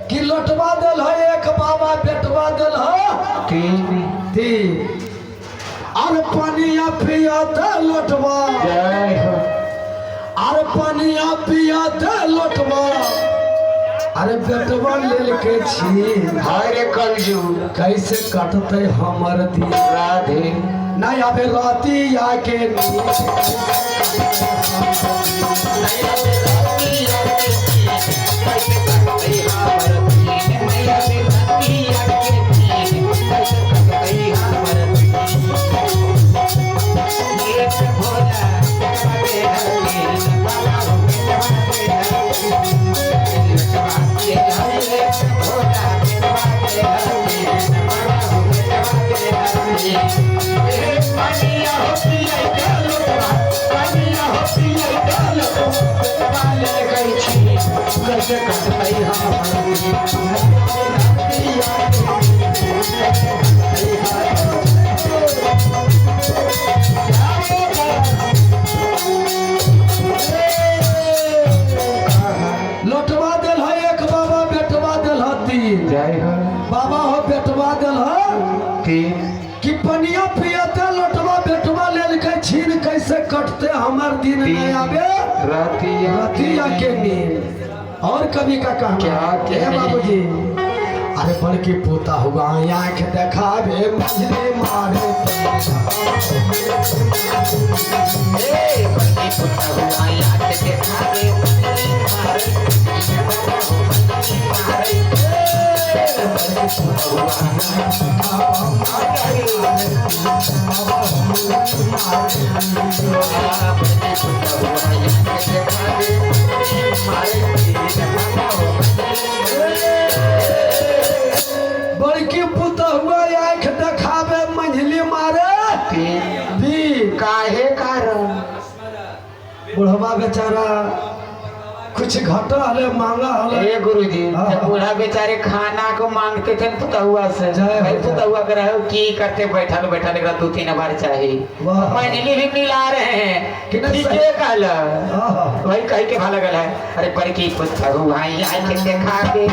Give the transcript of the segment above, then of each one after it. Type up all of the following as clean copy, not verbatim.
कि लौटवा दिल है एक बाबा बेटवा दिल है तीन अरे पानिया पिया दे लौटवा अरे पानिया पिया दे लौटवा अरे बेटवा लेल के छी हाय कलजू कैसे कटते हमर दिन राधे नहीं आवे राती आके लौटवा दिल है एक बाबा बेटवा दिल है तीन बाबा हो बेटवा दिल है कि पनिया पियते लौटवा बेटवा लेल के छीन कैसे कटते हमार दिन नहीं आवे रतिया के नींद। और कभी का कहना क्या बाबूजी अरे बल्कि पोता हुआ आँख देखावे मछली मारे बल्कि पुता हुआ आँख देखावे मंझली मारे काहे कारण बुढ़वा बेचारा कुछ घटा हले मांगा हले गुरुजी बूढ़ा बेचारे खाना को मांगते थे पुतहुआ से भाई पुतहुआ कर रहे हो की करते बैठल बैठल एक 2-3 बार चाहिए मंझली भी मिला रहे हैं कि ठीक कहल वही कह के भला गल है अरे पर की पुतहुआ आई के देखा के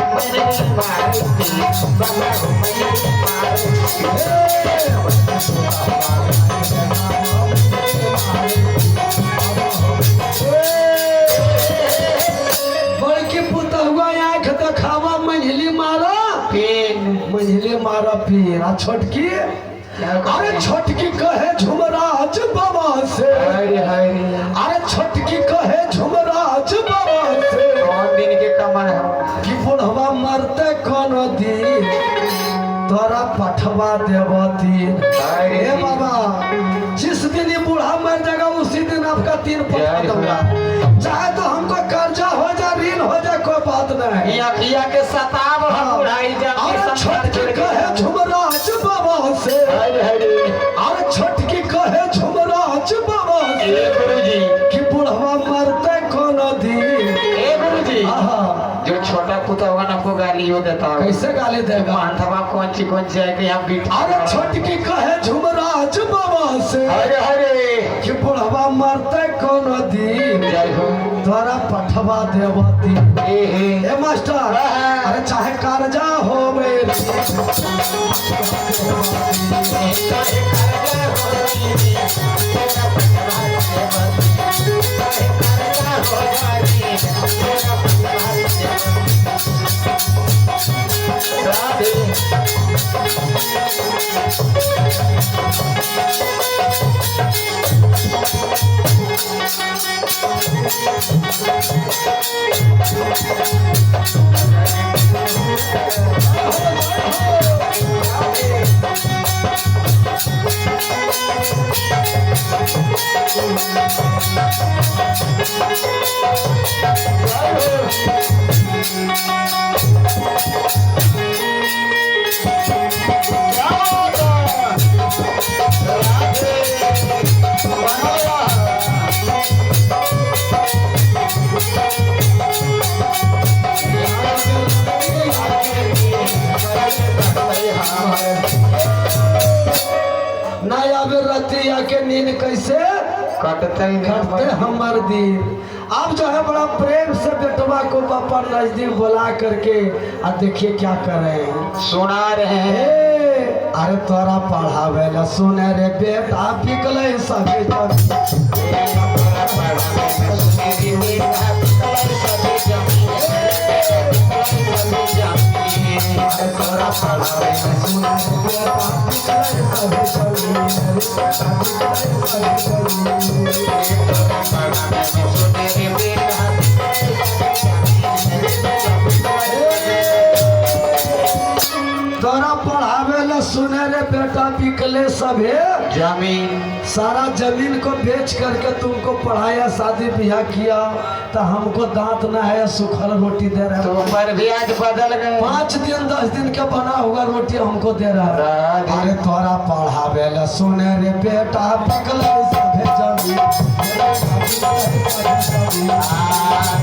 बल्कि पुता हुआ आँख देखावा मंझली मारा मंझली मारा फिर आ छोटकी अरे छोटकी कहे झुमराज बाबा से अरे छोटकी कहे झुमराज बाबा से कौन दिन के कमर है कि बुढ़वा मरते कोनो दिन तोरा पठवा देवती हे बाबा जिस दिन ये बूढ़ा मर जाएगा उसी दिन आपका 3 पठवा दूंगा चाहे तो हमको कर्जा हो जा ऋण हो जा कोई बात नहीं अखिया के सताव बुढ़ाई और छोटकी कहे झुमराज बाबा से और छोटकी कहे झुमराज बाबा से गुरुजी कि बुढ़वा मरते कोनो दिन गुरुजी जो छोटा पुता होगा ना आपको गालियों देता है कैसे गाली देगा मानथवा कौन सी है कि हम बीट अरे छोटकी कहे झुमराज बाबा से अरे अरे कि बुढ़वा मरते कोनो दिन जय हो तोरा पठवा देवती ए मास्टर अरे चाहे कर्जा होवे रतिया के नींद कैसे कटते कटते हमर दिन अब जो है बड़ा प्रेम से बेटवा को पापा नजदीक बुला करके और देखिए क्या कर रहे हैं, सुना रहे हैं। अरे तोरा पढ़ावे ला सुने रे बेटा बिकले सभी तोरा पढ़ावे ला सुने रे बेटा बिकले तोरा पढ़ावे ला सुने रे बेटा बिकले सभे जमीन। सारा जमीन को बेच करके तुमको पढ़ाया, शादी ब्याह किया, तो हमको दांत ना है सूखल रोटी दे रहा है। तो पर भी आज बदल गए। 5 दिन 10 दिन का बना हुआ रोटी हमको दे रहा है। अरे तोरा पढ़ावे ला सुने रे बेटा बिकले सभे जमीन।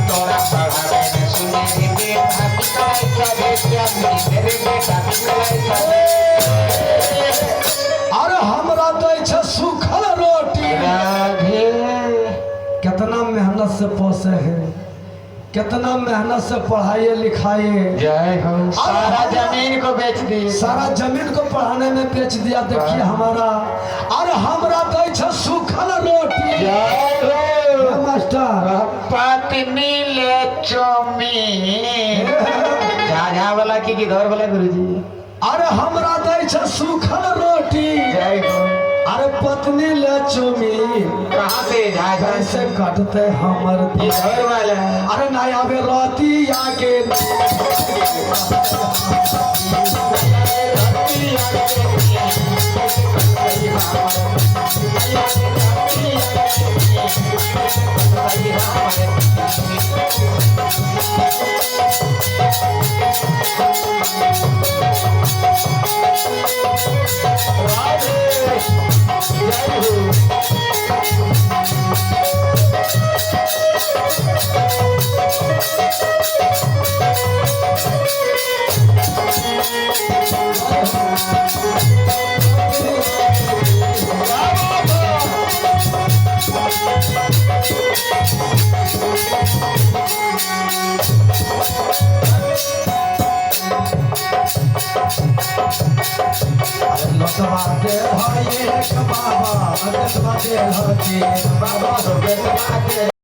तोरा पढ़ावे ला सुने रे बेटा बिकले सभे जमीन। रे बेटा बिकले सभे। अरे हमरा दै छे सूखल रोटी। कितना मेहनत से पोसे है, कितना मेहनत से पढ़ाइए लिखाइए। जय हो। सारा जमीन को बेच दी, सारा जमीन को पढ़ाने में बेच दिया। देखिए हमारा, अरे हमरा दै छे सूखल रोटी। जय हो मास्टर। पत्नी ले चौमीन। झाझा वाला की घर वाला गुरुजी। अरे हमरा दै छे सूखल रोटी। जय हो। अरे पत्नी ले चौमीन। कहाँ से झाझा कैसे कटते हमर दिन। घर वाला। अरे ना आवे रोटी आके लटवा के भाई एक बाबा, लटवा के हती बाबा, लटवा के